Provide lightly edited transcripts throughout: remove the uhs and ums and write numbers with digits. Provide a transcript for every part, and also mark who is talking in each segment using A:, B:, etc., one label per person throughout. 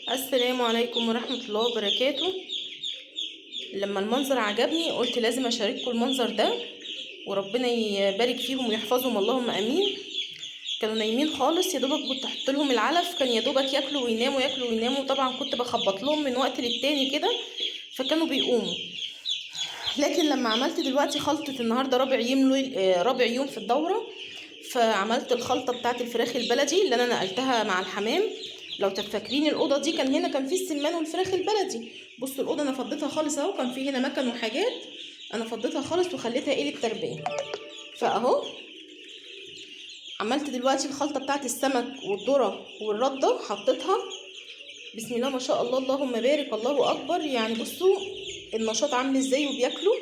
A: السلام عليكم ورحمة الله وبركاته. لما المنظر عجبني قلت لازم اشارككم المنظر ده، وربنا يبارك فيهم ويحفظهم اللهم امين. كانوا نايمين خالص، يا دوبك كنت احط لهم العلف، كان يا دوبك ياكلوا ويناموا ياكلوا ويناموا. طبعا كنت بخبط لهم من وقت للتاني كده فكانوا بيقوموا. لكن لما عملت دلوقتي خلطة النهارده رابع يوم في الدورة، فعملت الخلطة بتاعت الفراخ البلدي اللي انا نقلتها مع الحمام. لو تفكرين الاوضه دي كان هنا كان في السمان والفراخ البلدي. بصوا الاوضه انا فضيتها خالص اهو، كان في هنا مكن وحاجات، انا فضيتها خالص وخليتها للتربيه. فاهو عملت دلوقتي الخلطه بتاعت السمك والذره والرده حطيتها. بسم الله ما شاء الله اللهم بارك الله اكبر. يعني بصوا النشاط عامل ازاي وبياكلوا.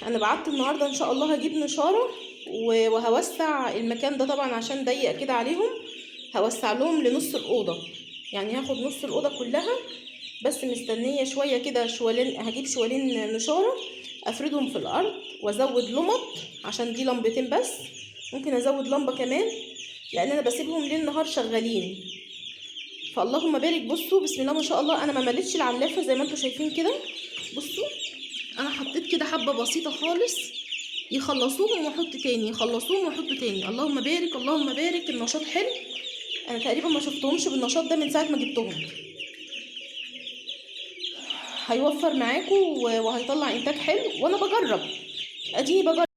A: انا بعت النهارده ان شاء الله هجيب نشاره وهوسع المكان ده طبعا عشان ضيق كده عليهم. هوسع لهم لنص الاوضه، يعني هاخد نص الاوضه كلها. بس مستنيه شويه كده، هجيب شوالين نشاره افردهم في الارض وازود لمط، عشان دي لمبتين بس، ممكن ازود لمبه كمان لان انا بسيبهم ليل نهار شغالين. فاللهم بارك. بصوا بسم الله ما شاء الله، انا ما مليتش العلافه زي ما انتم شايفين كده. بصوا انا حطيت كده حبه بسيطه خالص، يخلصوهم واحط تاني، يخلصوهم واحط تاني. اللهم بارك اللهم بارك. النشاط حلو، انا تقريبا ما شفتهمش بالنشاط ده من ساعه ما جبتهم. هيوفر معاكم وهيطلع انتاج حلو، وانا بجرب اديني بجرب.